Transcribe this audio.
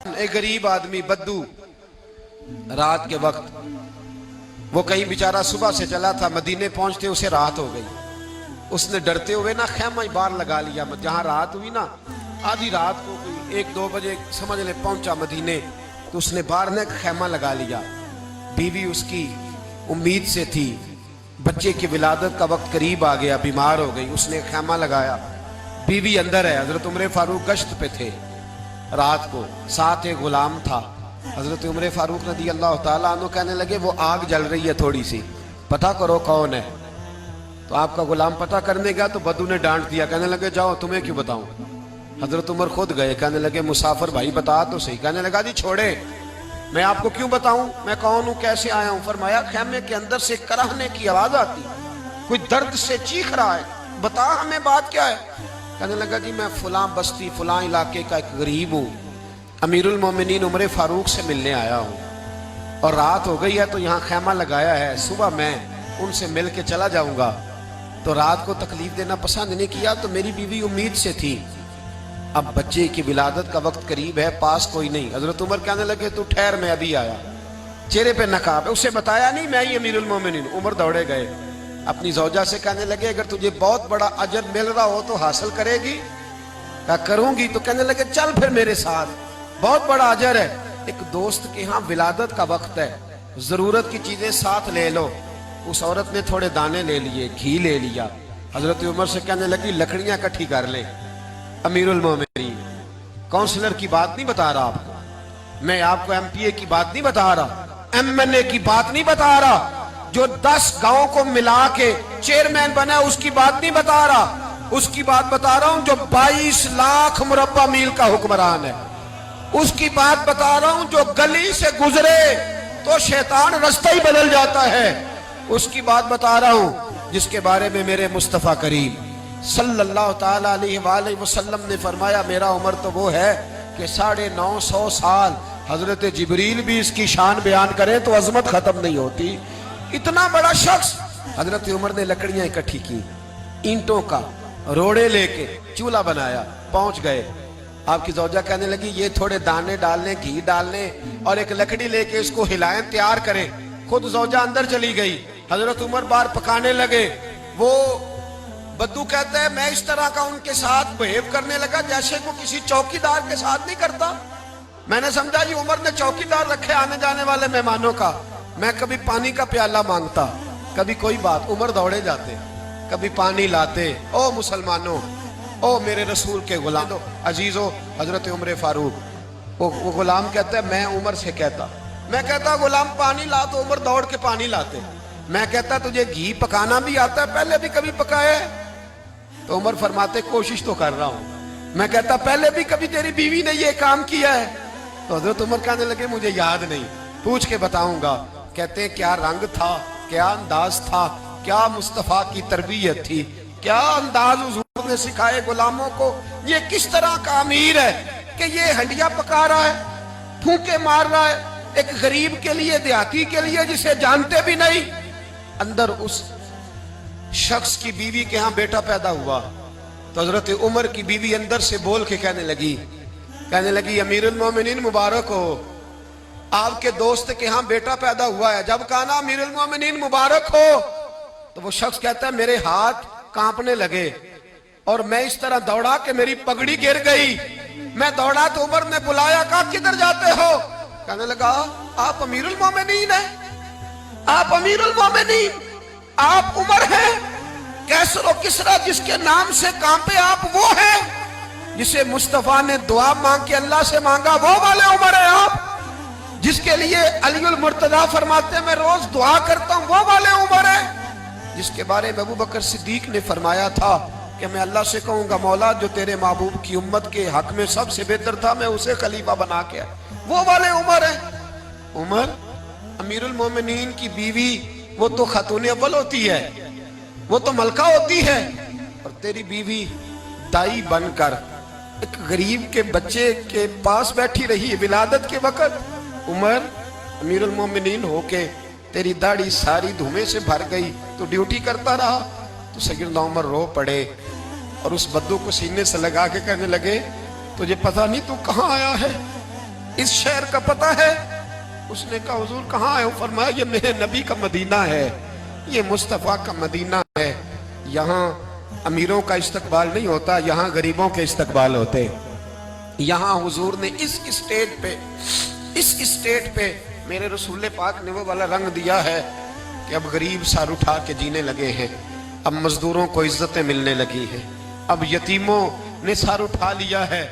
ایک غریب آدمی بدو رات کے وقت وہ کہیں بیچارہ صبح سے چلا تھا، مدینے پہنچتے اسے رات ہو گئی. اس نے ڈرتے ہوئے نا خیمہ بار لگا لیا. جہاں رات ہوئی نا آدھی رات کو 1-2 بجے سمجھ لے پہنچا مدینے، تو اس نے باہر نے خیمہ لگا لیا. بیوی اس کی امید سے تھی، بچے کی ولادت کا وقت قریب آ گیا، بیمار ہو گئی. اس نے خیمہ لگایا، بیوی اندر ہے. حضرت عمر فاروق گشت پہ تھے رات کو، ساتھ ایک غلام تھا. حضرت عمر فاروق رضی اللہ تعالیٰ عنہ کہنے لگے وہ آگ جل رہی ہے تھوڑی سی، پتہ کرو کون ہے. تو آپ کا غلام پتہ کرنے گیا تو بدو نے ڈانٹ دیا، کہنے لگے جاؤ تمہیں کیوں بتاؤں. حضرت عمر خود گئے، کہنے لگے مسافر بھائی بتا تو صحیح. کہنے لگا جی چھوڑے، میں آپ کو کیوں بتاؤں، میں کون ہوں، کیسے آیا ہوں. فرمایا خیمے کے اندر سے کراہنے کی آواز آتی، کوئی درد سے چیخ رہا ہے، بتا ہمیں بات کیا ہے. کہنے لگا جی میں فلاں بستی فلاں علاقے کا ایک غریب ہوں، امیر المومنین عمر فاروق سے ملنے آیا ہوں، اور رات ہو گئی ہے تو یہاں خیمہ لگایا ہے، صبح میں ان سے مل کے چلا جاؤں گا. تو رات کو تکلیف دینا پسند نہیں کیا، تو میری بیوی امید سے تھی، اب بچے کی ولادت کا وقت قریب ہے، پاس کوئی نہیں. حضرت عمر کہنے لگے تو ٹھہر میں ابھی آیا. چہرے پہ نقاب ہے، اسے بتایا نہیں میں ہی امیر المومنین. عمر دوڑے گئے، اپنی زوجہ سے کہنے لگے اگر تجھے بہت بڑا اجر مل رہا ہو تو حاصل کرے گی. کہا کروں گی. تو کہنے لگے چل پھر میرے ساتھ، بہت بڑا اجر ہے. ایک دوست کے ہاں ولادت کا وقت ہے، ضرورت کی چیزیں ساتھ لے لو. اس عورت نے تھوڑے دانے لے لیے، گھی لے لیا. حضرت عمر سے کہنے لگی لکڑیاں اکٹھی کر لیں. امیر المومنین کونسلر کی بات نہیں بتا رہا آپ کو، میں آپ کو ایم پی اے کی بات نہیں بتا رہا، ایم این اے کی بات نہیں بتا رہا، جو 10 گاؤں کو ملا کے چیئرمین بنا اس کی بات نہیں بتا رہا. اس کی بات بتا رہا ہوں جو 22 لاکھ مربع میل کا حکمران ہے. اس کی بات بتا رہا ہوں جو گلی سے گزرے تو شیطان رستہ ہی بدل جاتا ہے. اس کی بات بتا رہا ہوں جس کے بارے میں میرے مصطفیٰ کریم صلی اللہ تعالیٰ علیہ وآلہ وسلم نے فرمایا میرا عمر تو وہ ہے کہ 950 سال حضرت جبریل بھی اس کی شان بیان کریں تو عظمت ختم نہیں ہوتی. اتنا بڑا شخص. حضرت عمر نے لکڑیاں اکٹھی کی، اینٹوں کا روڑے لے کے چولہا بنایا، پہنچ گئے. آپ کی زوجہ کہنے لگی یہ تھوڑے دانے ڈالنے، گھی ڈالنے اور ایک لکڑی لے کے اس کو ہلائیں، تیار کریں. خود زوجہ اندر چلی گئی. حضرت عمر بار پکانے لگے. وہ بدو کہتا ہے میں اس طرح کا ان کے ساتھ بہیو کرنے لگا جیسے وہ کسی چوکیدار کے ساتھ نہیں کرتا. میں نے سمجھا جی عمر نے چوکیدار رکھے آنے جانے والے مہمانوں کا. میں کبھی پانی کا پیالہ مانگتا، کبھی کوئی بات، عمر دوڑے جاتے، کبھی پانی لاتے. او مسلمانوں، او میرے رسول کے غلام عزیزو. حضرت عمر فاروق وہ غلام کہتا ہے میں عمر سے کہتا، میں کہتا غلام پانی لا تو عمر دوڑ کے پانی لاتے. میں کہتا تجھے گھی پکانا بھی آتا ہے، پہلے بھی کبھی پکایا ہے؟ تو عمر فرماتے کوشش تو کر رہا ہوں. میں کہتا پہلے بھی کبھی تیری بیوی نے یہ کام کیا ہے؟ تو حضرت عمر کہنے لگے مجھے یاد نہیں، پوچھ کے بتاؤں گا. کہتے ہیں کیا رنگ تھا، کیا انداز تھا، کیا مصطفیٰ کی تربیت تھی، کیا انداز حضور نے سکھائے غلاموں کو. یہ کس طرح کا امیر ہے کہ یہ ہنڈیا پکا رہا ہے، پھونکے مار رہا ہے ایک غریب کے لیے، دیہاتی کے لیے جسے جانتے بھی نہیں. اندر اس شخص کی بیوی کے ہاں بیٹا پیدا ہوا تو حضرت عمر کی بیوی اندر سے بول کے کہنے لگی امیر المومنین مبارک ہو، آپ کے دوست کے ہاں بیٹا پیدا ہوا ہے. جب کہا نا امیر المومنین مبارک ہو تو وہ شخص کہتا ہے میرے ہاتھ کانپنے لگے اور میں اس طرح دوڑا کہ میری پگڑی گر گئی. میں دوڑا تو عمر نے بلایا، کہا کدھر جاتے ہو؟ کہنے لگا آپ امیر المومنین ہیں، آپ امیر المومنین، آپ عمر ہیں، کیسر و کسرا جس کے نام سے کانپے آپ وہ ہیں، جسے مصطفیٰ نے دعا مانگ کے اللہ سے مانگا وہ والے عمر ہیں آپ، جس کے لیے علی المرتضیٰ فرماتے ہیں میں روز دعا کرتا ہوں وہ والے عمر ہیں، جس کے بارے میں ابو بکر صدیق نے فرمایا تھا کہ میں اللہ سے کہوں گا مولا جو تیرے محبوب کی امت کے حق میں سب سے بہتر تھا میں اسے خلیفہ بنا کے وہ والے عمر ہیں. عمر امیر المومنین کی بیوی وہ تو خاتون اول ہوتی ہے، وہ تو ملکہ ہوتی ہے، اور تیری بیوی دائی بن کر ایک غریب کے بچے کے پاس بیٹھی رہی ولادت کے وقت. عمر امیر المومنین ہو کے تیری داڑھی ساری دھومے سے بھر گئی تو ڈیوٹی کرتا رہا. تو سیدنا عمر رو پڑے اور اس بدو کو سینے سے لگا کے کہنے لگے تجھے پتہ نہیں تو کہاں آیا ہے؟ اس شہر کا پتہ ہے؟ اس نے کہا حضور کہاں ہے؟ فرمایا یہ میرے نبی کا مدینہ ہے، یہ مصطفیٰ کا مدینہ ہے، یہاں امیروں کا استقبال نہیں ہوتا، یہاں غریبوں کے استقبال ہوتے۔ یہاں حضور نے اس اسٹیٹ پہ میرے رسول پاک نے وہ والا رنگ دیا ہے کہ اب غریب سر اٹھا کے جینے لگے ہیں، اب مزدوروں کو عزتیں ملنے لگی ہیں، اب یتیموں نے سر اٹھا لیا ہے،